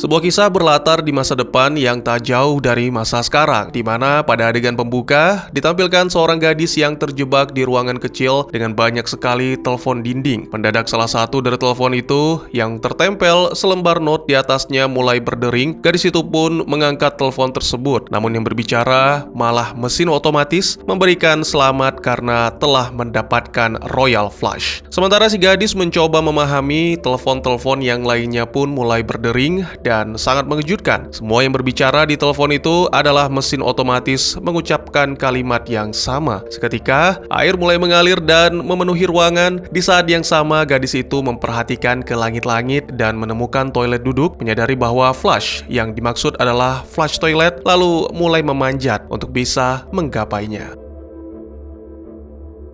Sebuah kisah berlatar di masa depan yang tak jauh dari masa sekarang, di mana pada adegan pembuka ditampilkan seorang gadis yang terjebak di ruangan kecil dengan banyak sekali telepon dinding. Mendadak salah satu dari telepon itu yang tertempel selembar not di atasnya mulai berdering. Gadis itu pun mengangkat telepon tersebut, namun yang berbicara malah mesin otomatis memberikan selamat karena telah mendapatkan royal flush. Sementara si gadis mencoba memahami, telepon-telepon yang lainnya pun mulai berdering. Dan sangat mengejutkan, semua yang berbicara di telepon itu adalah mesin otomatis mengucapkan kalimat yang sama. Seketika, air mulai mengalir dan memenuhi ruangan. Di saat yang sama, gadis itu memperhatikan ke langit-langit dan menemukan toilet duduk, menyadari bahwa flush yang dimaksud adalah flush toilet, lalu mulai memanjat untuk bisa menggapainya.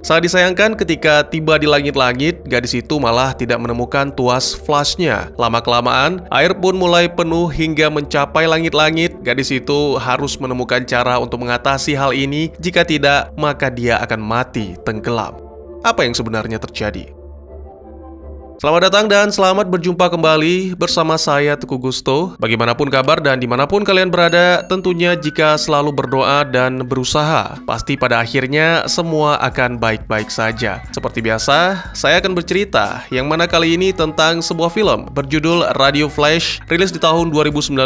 Sangat disayangkan ketika tiba di langit-langit, gadis itu malah tidak menemukan tuas flushnya. Lama-kelamaan, air pun mulai penuh hingga mencapai langit-langit. Gadis itu harus menemukan cara untuk mengatasi hal ini. Jika tidak, maka dia akan mati tenggelam. Apa yang sebenarnya terjadi? Selamat datang dan selamat berjumpa kembali bersama saya Teguh Gusto. Bagaimanapun kabar dan dimanapun kalian berada, tentunya jika selalu berdoa dan berusaha, pasti pada akhirnya semua akan baik-baik saja. Seperti biasa, saya akan bercerita yang mana kali ini tentang sebuah film berjudul Radio Flash, rilis di tahun 2019,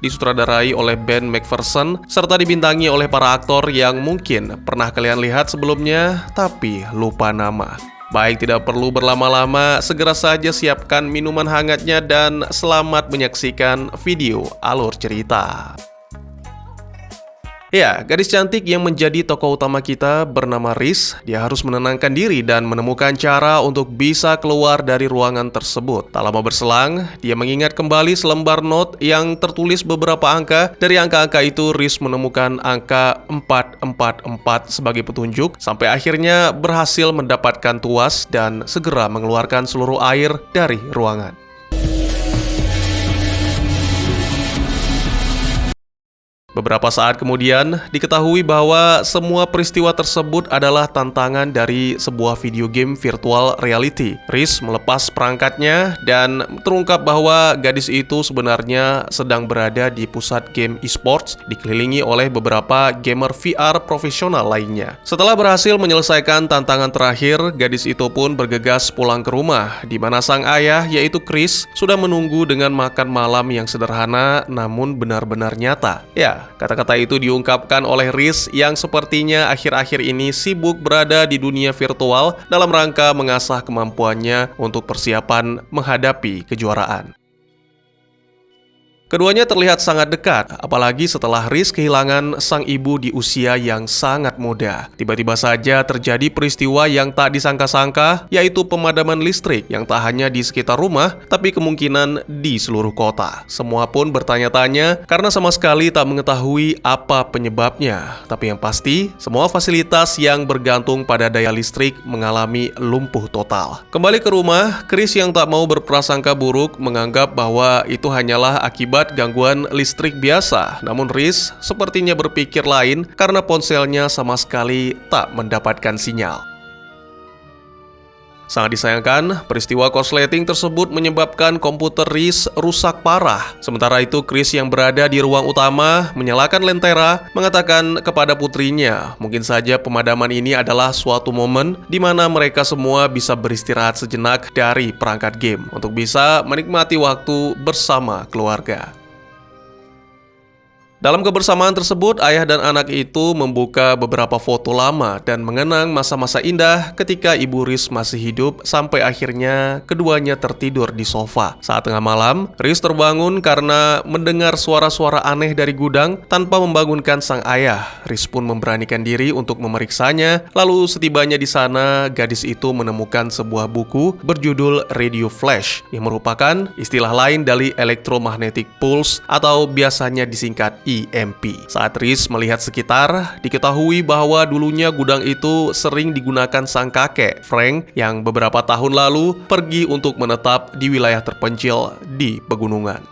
disutradarai oleh Ben McPherson, serta dibintangi oleh para aktor yang mungkin pernah kalian lihat sebelumnya, tapi lupa nama. Baik, tidak perlu berlama-lama, segera saja siapkan minuman hangatnya dan selamat menyaksikan video alur cerita. Ya, gadis cantik yang menjadi tokoh utama kita bernama Riz. Dia harus menenangkan diri dan menemukan cara untuk bisa keluar dari ruangan tersebut. Tak lama berselang, dia mengingat kembali selembar not yang tertulis beberapa angka. Dari angka-angka itu, Riz menemukan angka 444 sebagai petunjuk, sampai akhirnya berhasil mendapatkan tuas dan segera mengeluarkan seluruh air dari ruangan. Beberapa saat kemudian, diketahui bahwa semua peristiwa tersebut adalah tantangan dari sebuah video game virtual reality. Riz melepas perangkatnya dan terungkap bahwa gadis itu sebenarnya sedang berada di pusat game esports, dikelilingi oleh beberapa gamer VR profesional lainnya. Setelah berhasil menyelesaikan tantangan terakhir, gadis itu pun bergegas pulang ke rumah, di mana sang ayah, yaitu Chris, sudah menunggu dengan makan malam yang sederhana namun benar-benar nyata. Ya, kata-kata itu diungkapkan oleh Riz yang sepertinya akhir-akhir ini sibuk berada di dunia virtual dalam rangka mengasah kemampuannya untuk persiapan menghadapi kejuaraan. Keduanya terlihat sangat dekat, apalagi setelah Riz kehilangan sang ibu di usia yang sangat muda. Tiba-tiba saja terjadi peristiwa yang tak disangka-sangka, yaitu pemadaman listrik yang tak hanya di sekitar rumah, tapi kemungkinan di seluruh kota. Semua pun bertanya-tanya karena sama sekali tak mengetahui apa penyebabnya. Tapi yang pasti, semua fasilitas yang bergantung pada daya listrik mengalami lumpuh total. Kembali ke rumah, Chris yang tak mau berprasangka buruk menganggap bahwa itu hanyalah akibat gangguan listrik biasa. Namun Riz sepertinya berpikir lain karena ponselnya sama sekali tak mendapatkan sinyal. Sangat disayangkan, peristiwa korsleting tersebut menyebabkan komputer Riz rusak parah. Sementara itu, Chris yang berada di ruang utama menyalakan lentera, mengatakan kepada putrinya, mungkin saja pemadaman ini adalah suatu momen di mana mereka semua bisa beristirahat sejenak dari perangkat game untuk bisa menikmati waktu bersama keluarga. Dalam kebersamaan tersebut, ayah dan anak itu membuka beberapa foto lama dan mengenang masa-masa indah ketika ibu Riz masih hidup sampai akhirnya keduanya tertidur di sofa. Saat tengah malam, Riz terbangun karena mendengar suara-suara aneh dari gudang. Tanpa membangunkan sang ayah, Riz pun memberanikan diri untuk memeriksanya. Lalu setibanya di sana, gadis itu menemukan sebuah buku berjudul Radio Flash yang merupakan istilah lain dari Electromagnetic Pulse atau biasanya disingkat EMP. Saat Riz melihat sekitar, diketahui bahwa dulunya gudang itu sering digunakan sang kakek, Frank, yang beberapa tahun lalu pergi untuk menetap di wilayah terpencil di pegunungan.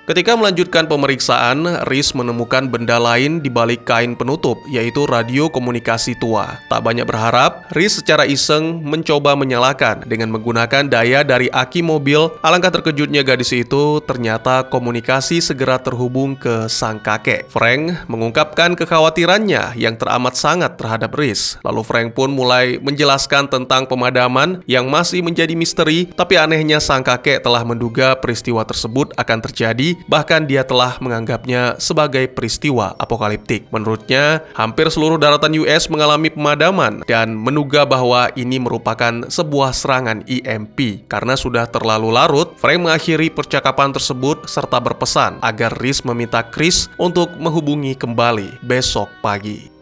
Ketika melanjutkan pemeriksaan, Riz menemukan benda lain di balik kain penutup, yaitu radio komunikasi tua. Tak banyak berharap, Riz secara iseng mencoba menyalakan dengan menggunakan daya dari aki mobil. Alangkah terkejutnya gadis itu, ternyata komunikasi segera terhubung ke sang kakek. Frank mengungkapkan kekhawatirannya yang teramat sangat terhadap Riz. Lalu Frank pun mulai menjelaskan tentang pemadaman yang masih menjadi misteri, tapi anehnya sang kakek telah menduga peristiwa tersebut akan terjadi. Bahkan dia telah menganggapnya sebagai peristiwa apokaliptik. Menurutnya, hampir seluruh daratan US mengalami pemadaman dan menduga bahwa ini merupakan sebuah serangan EMP. Karena sudah terlalu larut, Frank mengakhiri percakapan tersebut serta berpesan agar Riz meminta Chris untuk menghubungi kembali besok pagi.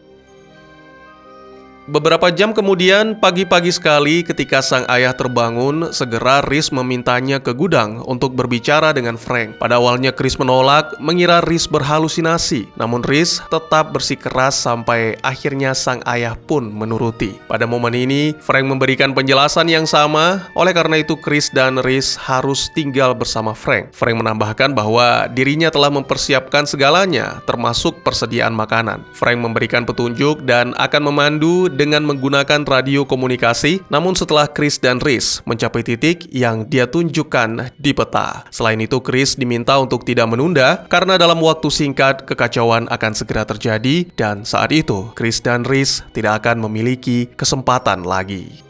Beberapa jam kemudian, pagi-pagi sekali ketika sang ayah terbangun, segera Riz memintanya ke gudang untuk berbicara dengan Frank. Pada awalnya Chris menolak, mengira Riz berhalusinasi. Namun Riz tetap bersikeras sampai akhirnya sang ayah pun menuruti. Pada momen ini, Frank memberikan penjelasan yang sama, oleh karena itu Chris dan Riz harus tinggal bersama Frank. Frank menambahkan bahwa dirinya telah mempersiapkan segalanya, termasuk persediaan makanan. Frank memberikan petunjuk dan akan memandu dengan menggunakan radio komunikasi, namun setelah Chris dan Riz mencapai titik yang dia tunjukkan di peta. Selain itu, Chris diminta untuk tidak menunda karena dalam waktu singkat kekacauan akan segera terjadi dan saat itu Chris dan Riz tidak akan memiliki kesempatan lagi.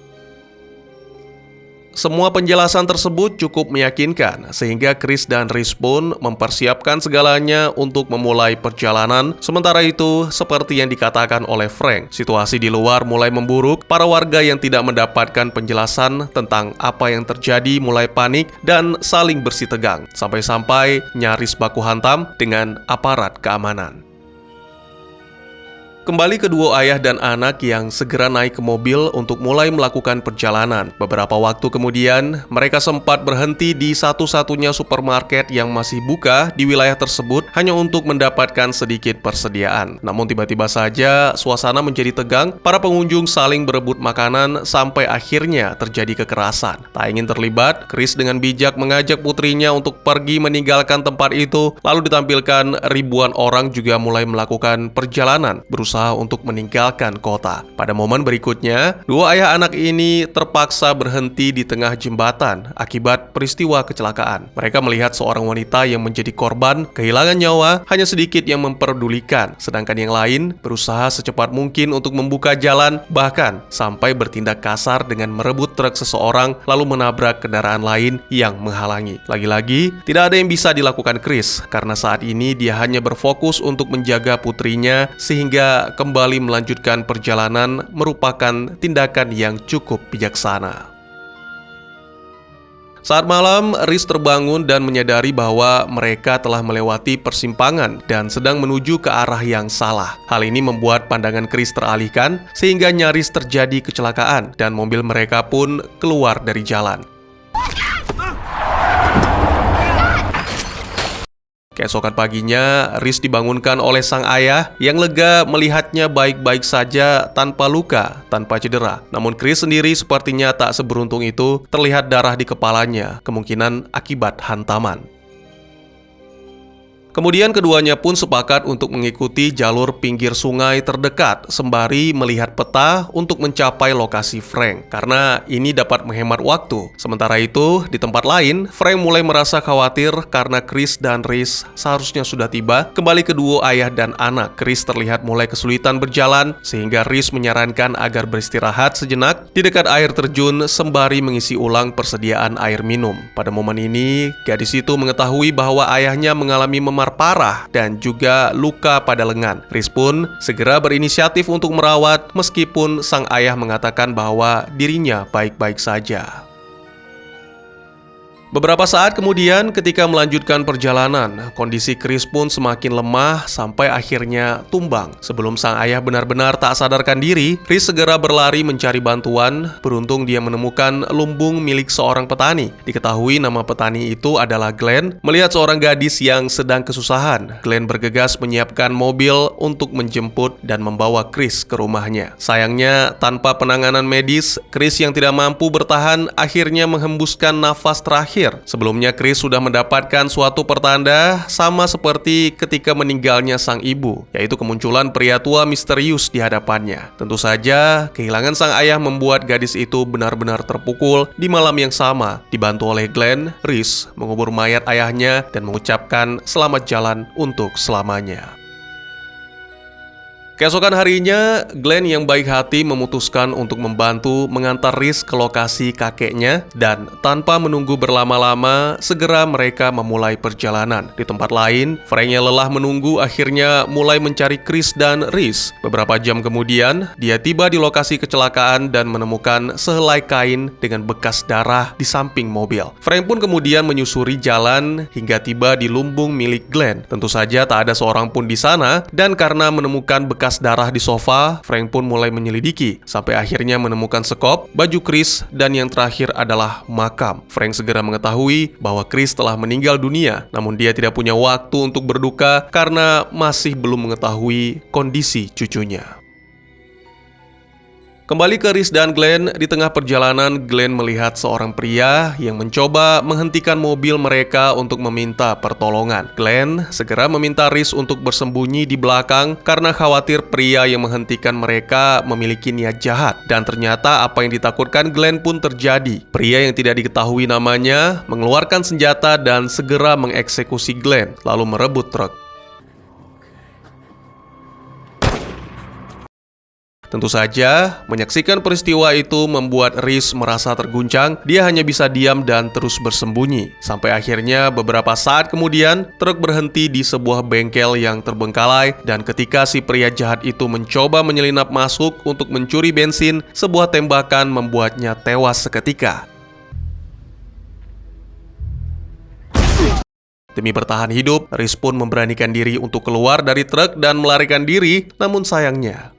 Semua penjelasan tersebut cukup meyakinkan, sehingga Chris dan Riz pun mempersiapkan segalanya untuk memulai perjalanan. Sementara itu, seperti yang dikatakan oleh Frank, situasi di luar mulai memburuk. Para warga yang tidak mendapatkan penjelasan tentang apa yang terjadi mulai panik dan saling bersitegang, sampai-sampai nyaris baku hantam dengan aparat keamanan. Kembali kedua ayah dan anak yang segera naik ke mobil untuk mulai melakukan perjalanan. Beberapa waktu kemudian, mereka sempat berhenti di satu-satunya supermarket yang masih buka di wilayah tersebut hanya untuk mendapatkan sedikit persediaan. Namun tiba-tiba saja suasana menjadi tegang, para pengunjung saling berebut makanan sampai akhirnya terjadi kekerasan. Tak ingin terlibat, Chris dengan bijak mengajak putrinya untuk pergi meninggalkan tempat itu, lalu ditampilkan ribuan orang juga mulai melakukan perjalanan, berusaha untuk meninggalkan kota. Pada momen berikutnya, dua ayah anak ini terpaksa berhenti di tengah jembatan akibat peristiwa kecelakaan. Mereka melihat seorang wanita yang menjadi korban kehilangan nyawa, hanya sedikit yang memperdulikan, sedangkan yang lain berusaha secepat mungkin untuk membuka jalan, bahkan sampai bertindak kasar dengan merebut truk seseorang lalu menabrak kendaraan lain yang menghalangi. Lagi-lagi, tidak ada yang bisa dilakukan Chris karena saat ini dia hanya berfokus untuk menjaga putrinya, sehingga kembali melanjutkan perjalanan merupakan tindakan yang cukup bijaksana. Saat malam, Riz terbangun dan menyadari bahwa mereka telah melewati persimpangan dan sedang menuju ke arah yang salah. Hal ini membuat pandangan Chris teralihkan sehingga nyaris terjadi kecelakaan dan mobil mereka pun keluar dari jalan. Keesokan paginya, Riz dibangunkan oleh sang ayah yang lega melihatnya baik-baik saja tanpa luka, tanpa cedera. Namun Chris sendiri sepertinya tak seberuntung itu, terlihat darah di kepalanya, kemungkinan akibat hantaman. Kemudian keduanya pun sepakat untuk mengikuti jalur pinggir sungai terdekat sembari melihat peta untuk mencapai lokasi Frank, karena ini dapat menghemat waktu. Sementara itu, di tempat lain, Frank mulai merasa khawatir karena Chris dan Riz seharusnya sudah tiba. Kembali kedua ayah dan anak, Chris terlihat mulai kesulitan berjalan sehingga Riz menyarankan agar beristirahat sejenak di dekat air terjun sembari mengisi ulang persediaan air minum. Pada momen ini, gadis itu mengetahui bahwa ayahnya mengalami memar parah dan juga luka pada lengan. Riz pun segera berinisiatif untuk merawat meskipun sang ayah mengatakan bahwa dirinya baik-baik saja. Beberapa saat kemudian, ketika melanjutkan perjalanan, kondisi Chris pun semakin lemah sampai akhirnya tumbang. Sebelum sang ayah benar-benar tak sadarkan diri, Chris segera berlari mencari bantuan. Beruntung dia menemukan lumbung milik seorang petani. Diketahui nama petani itu adalah Glenn. Melihat seorang gadis yang sedang kesusahan, Glenn bergegas menyiapkan mobil untuk menjemput dan membawa Chris ke rumahnya. Sayangnya, tanpa penanganan medis, Chris yang tidak mampu bertahan akhirnya menghembuskan nafas terakhir terakhir. Sebelumnya Chris sudah mendapatkan suatu pertanda sama seperti ketika meninggalnya sang ibu, yaitu kemunculan pria tua misterius di hadapannya. Tentu saja, kehilangan sang ayah membuat gadis itu benar-benar terpukul. Di malam yang sama, dibantu oleh Glenn, Reese mengubur mayat ayahnya dan mengucapkan selamat jalan untuk selamanya. Keesokan harinya, Glenn yang baik hati memutuskan untuk membantu mengantar Reese ke lokasi kakeknya dan tanpa menunggu berlama-lama, segera mereka memulai perjalanan. Di tempat lain, Frank yang lelah menunggu akhirnya mulai mencari Chris dan Reese. Beberapa jam kemudian, dia tiba di lokasi kecelakaan dan menemukan sehelai kain dengan bekas darah di samping mobil. Frank pun kemudian menyusuri jalan hingga tiba di lumbung milik Glenn. Tentu saja tak ada seorang pun di sana, dan karena menemukan bekas darah di sofa, Frank pun mulai menyelidiki sampai akhirnya menemukan sekop, baju Chris, dan yang terakhir adalah makam. Frank segera mengetahui bahwa Chris telah meninggal dunia, namun dia tidak punya waktu untuk berduka karena masih belum mengetahui kondisi cucunya. Kembali ke Reese dan Glenn, di tengah perjalanan Glenn melihat seorang pria yang mencoba menghentikan mobil mereka untuk meminta pertolongan. Glenn segera meminta Reese untuk bersembunyi di belakang karena khawatir pria yang menghentikan mereka memiliki niat jahat. Dan ternyata apa yang ditakutkan Glenn pun terjadi. Pria yang tidak diketahui namanya mengeluarkan senjata dan segera mengeksekusi Glenn, lalu merebut truk. Tentu saja, menyaksikan peristiwa itu membuat Reese merasa terguncang. Dia hanya bisa diam dan terus bersembunyi. Sampai akhirnya beberapa saat kemudian, truk berhenti di sebuah bengkel yang terbengkalai. Dan ketika si pria jahat itu mencoba menyelinap masuk untuk mencuri bensin, sebuah tembakan membuatnya tewas seketika. Demi bertahan hidup, Reese pun memberanikan diri untuk keluar dari truk dan melarikan diri. Namun sayangnya,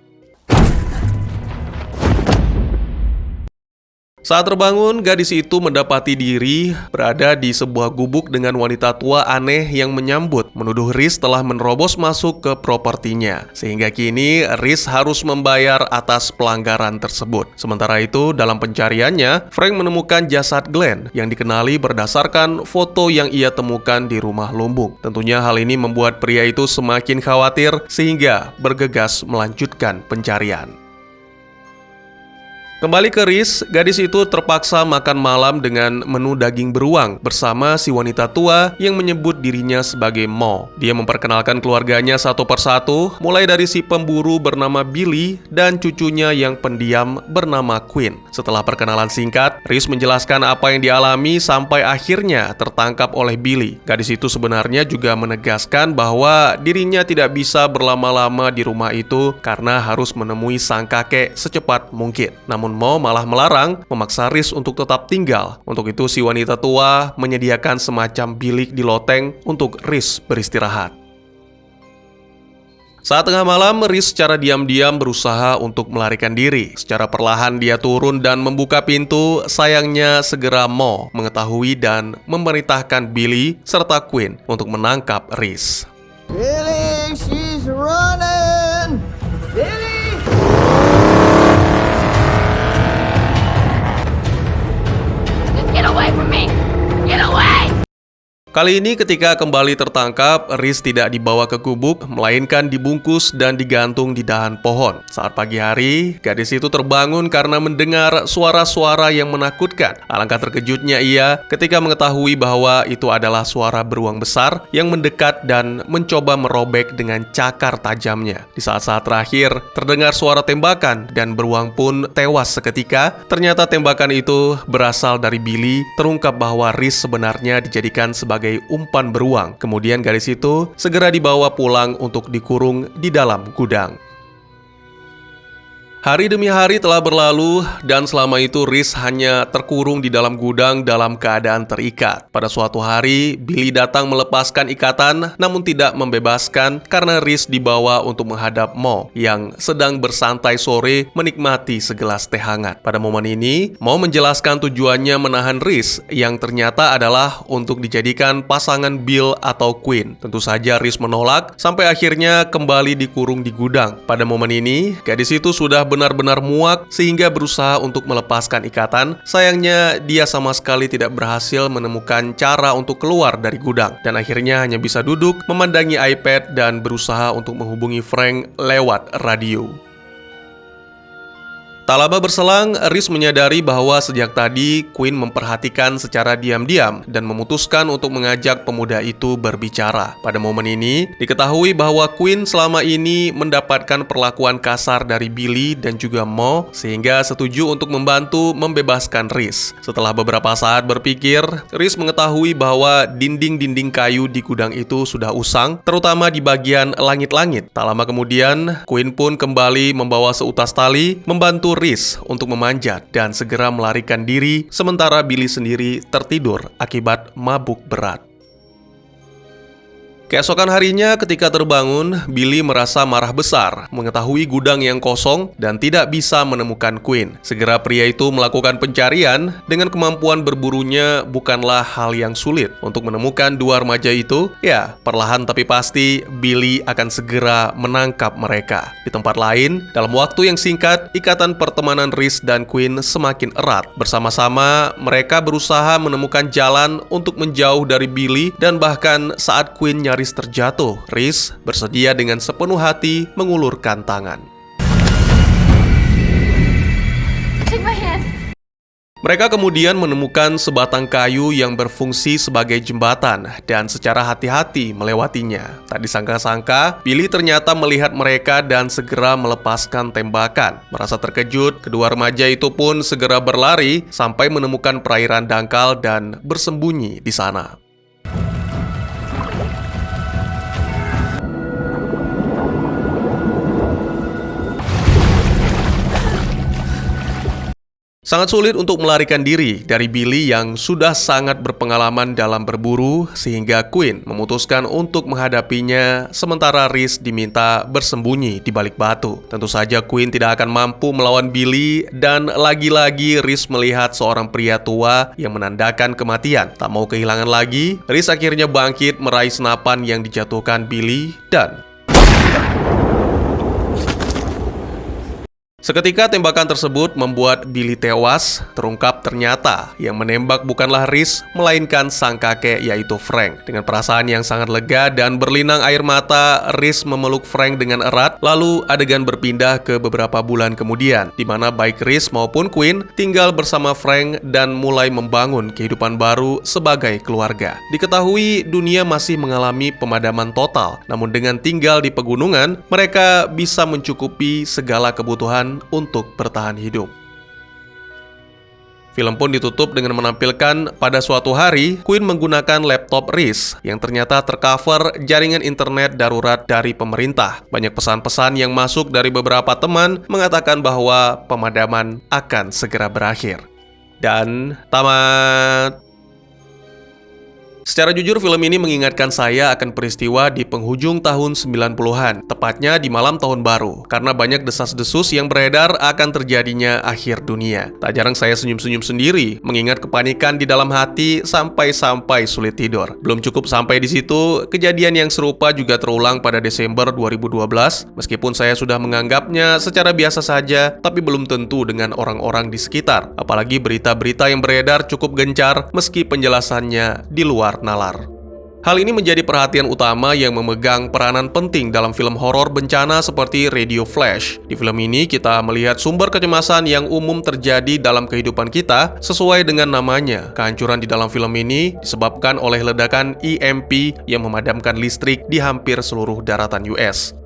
saat terbangun, gadis itu mendapati diri berada di sebuah gubuk dengan wanita tua aneh yang menyambut, menuduh Reese telah menerobos masuk ke propertinya. Sehingga kini Reese harus membayar atas pelanggaran tersebut. Sementara itu, dalam pencariannya, Frank menemukan jasad Glenn yang dikenali berdasarkan foto yang ia temukan di rumah lumbung. Tentunya hal ini membuat pria itu semakin khawatir sehingga bergegas melanjutkan pencarian. Kembali ke Reese, gadis itu terpaksa makan malam dengan menu daging beruang bersama si wanita tua yang menyebut dirinya sebagai Mo. Dia memperkenalkan keluarganya satu persatu, mulai dari si pemburu bernama Billy dan cucunya yang pendiam bernama Quinn. Setelah perkenalan singkat, Reese menjelaskan apa yang dialami sampai akhirnya tertangkap oleh Billy. Gadis itu sebenarnya juga menegaskan bahwa dirinya tidak bisa berlama-lama di rumah itu karena harus menemui sang kakek secepat mungkin. Namun Mo malah melarang, memaksa Reese untuk tetap tinggal. Untuk itu si wanita tua menyediakan semacam bilik di loteng untuk Reese beristirahat. Saat tengah malam, Reese secara diam-diam berusaha untuk melarikan diri. Secara perlahan dia turun dan membuka pintu. Sayangnya segera Mo mengetahui dan memerintahkan Billy serta Quinn untuk menangkap Reese. Billy, she's running! Billy! Get away from me! Get away! Kali ini ketika kembali tertangkap, Reese tidak dibawa ke gubuk, melainkan dibungkus dan digantung di dahan pohon. Saat pagi hari, gadis itu terbangun karena mendengar suara-suara yang menakutkan. Alangkah terkejutnya ia ketika mengetahui bahwa itu adalah suara beruang besar yang mendekat dan mencoba merobek dengan cakar tajamnya. Di saat-saat terakhir, terdengar suara tembakan dan beruang pun tewas seketika. Ternyata tembakan itu berasal dari Billy. Terungkap bahwa Reese sebenarnya dijadikan sebagai umpan beruang. Kemudian gadis itu segera dibawa pulang untuk dikurung di dalam gudang. Hari demi hari telah berlalu dan selama itu Reese hanya terkurung di dalam gudang dalam keadaan terikat. Pada suatu hari, Billy datang melepaskan ikatan namun tidak membebaskan karena Reese dibawa untuk menghadap Mo yang sedang bersantai sore menikmati segelas teh hangat. Pada momen ini, Mo menjelaskan tujuannya menahan Reese yang ternyata adalah untuk dijadikan pasangan Bill atau Quinn. Tentu saja Reese menolak sampai akhirnya kembali dikurung di gudang. Pada momen ini, gadis itu sudah benar-benar muak sehingga berusaha untuk melepaskan ikatan. Sayangnya, dia sama sekali tidak berhasil menemukan cara untuk keluar dari gudang dan akhirnya hanya bisa duduk, memandangi iPad dan berusaha untuk menghubungi Frank lewat radio. Tak lama berselang, Rhys menyadari bahwa sejak tadi Quinn memperhatikan secara diam-diam dan memutuskan untuk mengajak pemuda itu berbicara. Pada momen ini, diketahui bahwa Quinn selama ini mendapatkan perlakuan kasar dari Billy dan juga Mo, sehingga setuju untuk membantu membebaskan Rhys. Setelah beberapa saat berpikir, Rhys mengetahui bahwa dinding-dinding kayu di gudang itu sudah usang, terutama di bagian langit-langit. Tak lama kemudian, Quinn pun kembali membawa seutas tali, membantu Rhys untuk memanjat dan segera melarikan diri, sementara Billy sendiri tertidur akibat mabuk berat. Keesokan harinya ketika terbangun, Billy merasa marah besar mengetahui gudang yang kosong dan tidak bisa menemukan Quinn. Segera pria itu melakukan pencarian. Dengan kemampuan berburunya bukanlah hal yang sulit untuk menemukan dua remaja itu. Ya, perlahan tapi pasti Billy akan segera menangkap mereka. Di tempat lain, dalam waktu yang singkat, ikatan pertemanan Rhys dan Quinn semakin erat. Bersama-sama, mereka berusaha menemukan jalan untuk menjauh dari Billy dan bahkan saat Quinn nyaris terjatuh, Rhys bersedia dengan sepenuh hati mengulurkan tangan. Take my hand. Mereka kemudian menemukan sebatang kayu yang berfungsi sebagai jembatan dan secara hati-hati melewatinya. Tak disangka-sangka, Billy ternyata melihat mereka dan segera melepaskan tembakan. Merasa terkejut, kedua remaja itu pun segera berlari sampai menemukan perairan dangkal dan bersembunyi di sana. Sangat sulit untuk melarikan diri dari Billy yang sudah sangat berpengalaman dalam berburu, sehingga Quinn memutuskan untuk menghadapinya sementara Rhys diminta bersembunyi di balik batu. Tentu saja Quinn tidak akan mampu melawan Billy dan lagi-lagi Rhys melihat seorang pria tua yang menandakan kematian. Tak mau kehilangan lagi, Rhys akhirnya bangkit meraih senapan yang dijatuhkan Billy dan seketika tembakan tersebut membuat Billy tewas. Terungkap ternyata yang menembak bukanlah Rhys, melainkan sang kakek yaitu Frank. Dengan perasaan yang sangat lega dan berlinang air mata, Rhys memeluk Frank dengan erat. Lalu adegan berpindah ke beberapa bulan kemudian, di mana baik Rhys maupun Quinn tinggal bersama Frank dan mulai membangun kehidupan baru sebagai keluarga. Diketahui dunia masih mengalami pemadaman total, namun dengan tinggal di pegunungan, mereka bisa mencukupi segala kebutuhan untuk bertahan hidup. Film pun ditutup dengan menampilkan pada suatu hari Quinn menggunakan laptop Rhys yang ternyata tercover jaringan internet darurat dari pemerintah. Banyak pesan-pesan yang masuk dari beberapa teman mengatakan bahwa pemadaman akan segera berakhir. Dan tamat. Secara jujur, film ini mengingatkan saya akan peristiwa di penghujung tahun 90-an, tepatnya di malam tahun baru, karena banyak desas-desus yang beredar akan terjadinya akhir dunia. Tak jarang saya senyum-senyum sendiri, mengingat kepanikan di dalam hati sampai-sampai sulit tidur. Belum cukup sampai di situ, kejadian yang serupa juga terulang pada Desember 2012, meskipun saya sudah menganggapnya secara biasa saja, tapi belum tentu dengan orang-orang di sekitar. Apalagi berita-berita yang beredar cukup gencar, meski penjelasannya di luar nalar. Hal ini menjadi perhatian utama yang memegang peranan penting dalam film horor bencana seperti Radio Flash. Di film ini kita melihat sumber kecemasan yang umum terjadi dalam kehidupan kita sesuai dengan namanya. Kehancuran di dalam film ini disebabkan oleh ledakan EMP yang memadamkan listrik di hampir seluruh daratan US.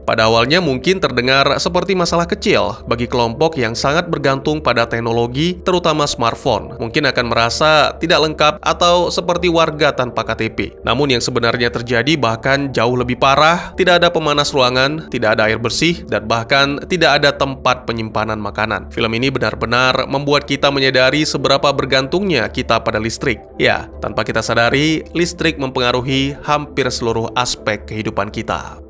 Pada awalnya mungkin terdengar seperti masalah kecil bagi kelompok yang sangat bergantung pada teknologi, terutama smartphone. Mungkin akan merasa tidak lengkap atau seperti warga tanpa KTP. Namun yang sebenarnya terjadi bahkan jauh lebih parah. Tidak ada pemanas ruangan, tidak ada air bersih, dan bahkan tidak ada tempat penyimpanan makanan. Film ini benar-benar membuat kita menyadari seberapa bergantungnya kita pada listrik. Ya, tanpa kita sadari, listrik mempengaruhi hampir seluruh aspek kehidupan kita.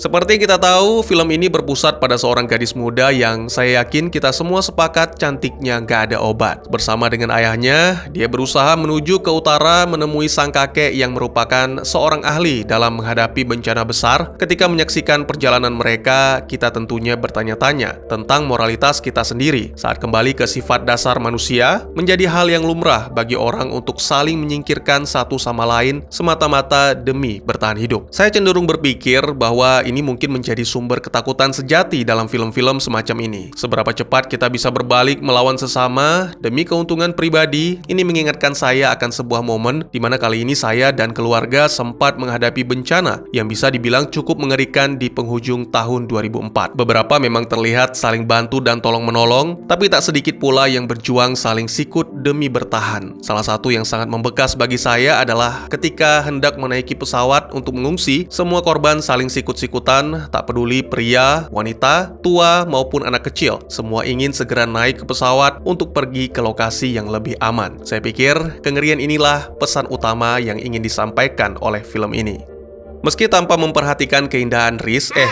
Seperti kita tahu, film ini berpusat pada seorang gadis muda yang saya yakin kita semua sepakat cantiknya gak ada obat. Bersama dengan ayahnya, dia berusaha menuju ke utara menemui sang kakek yang merupakan seorang ahli dalam menghadapi bencana besar. Ketika menyaksikan perjalanan mereka, kita tentunya bertanya-tanya tentang moralitas kita sendiri saat kembali ke sifat dasar manusia, menjadi hal yang lumrah bagi orang untuk saling menyingkirkan satu sama lain semata-mata demi bertahan hidup. Saya cenderung berpikir bahwa ini mungkin menjadi sumber ketakutan sejati dalam film-film semacam ini. Seberapa cepat kita bisa berbalik melawan sesama demi keuntungan pribadi, ini mengingatkan saya akan sebuah momen di mana kali ini saya dan keluarga sempat menghadapi bencana yang bisa dibilang cukup mengerikan di penghujung tahun 2004. Beberapa memang terlihat saling bantu dan tolong-menolong, tapi tak sedikit pula yang berjuang saling sikut demi bertahan. Salah satu yang sangat membekas bagi saya adalah ketika hendak menaiki pesawat untuk mengungsi, semua korban saling sikut-sikut, tak peduli pria, wanita, tua, maupun anak kecil. Semua ingin segera naik ke pesawat untuk pergi ke lokasi yang lebih aman. Saya pikir kengerian inilah pesan utama yang ingin disampaikan oleh film ini. Meski tanpa memperhatikan keindahan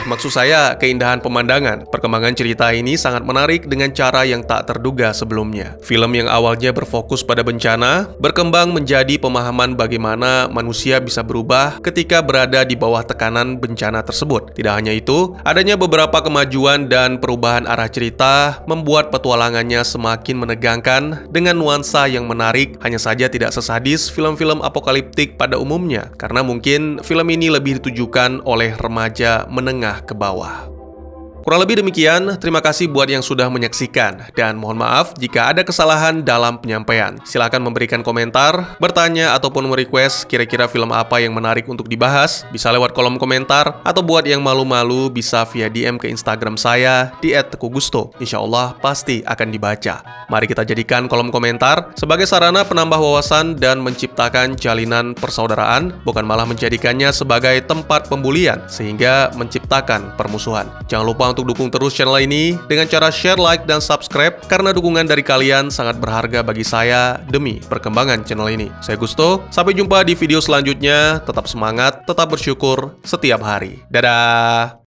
maksud saya keindahan pemandangan, perkembangan cerita ini sangat menarik dengan cara yang tak terduga sebelumnya. Film yang awalnya berfokus pada bencana, berkembang menjadi pemahaman bagaimana manusia bisa berubah ketika berada di bawah tekanan bencana tersebut. Tidak hanya itu, adanya beberapa kemajuan dan perubahan arah cerita membuat petualangannya semakin menegangkan dengan nuansa yang menarik, hanya saja tidak sesadis film-film apokaliptik pada umumnya, karena mungkin film ini lebih ditujukan oleh remaja menengah ke bawah. Kurang lebih demikian, terima kasih buat yang sudah menyaksikan, dan mohon maaf jika ada kesalahan dalam penyampaian. Silakan memberikan komentar, bertanya, ataupun merequest kira-kira film apa yang menarik untuk dibahas, bisa lewat kolom komentar, atau buat yang malu-malu bisa via DM ke Instagram saya di @tekugusto. Insya Allah pasti akan dibaca. Mari kita jadikan kolom komentar sebagai sarana penambah wawasan dan menciptakan jalinan persaudaraan, bukan malah menjadikannya sebagai tempat pembulian, sehingga menciptakan permusuhan. Jangan lupa untuk dukung terus channel ini dengan cara share, like, dan subscribe, karena dukungan dari kalian sangat berharga bagi saya demi perkembangan channel ini. Saya Gusto, sampai jumpa di video selanjutnya. Tetap semangat, tetap bersyukur setiap hari. Dadah!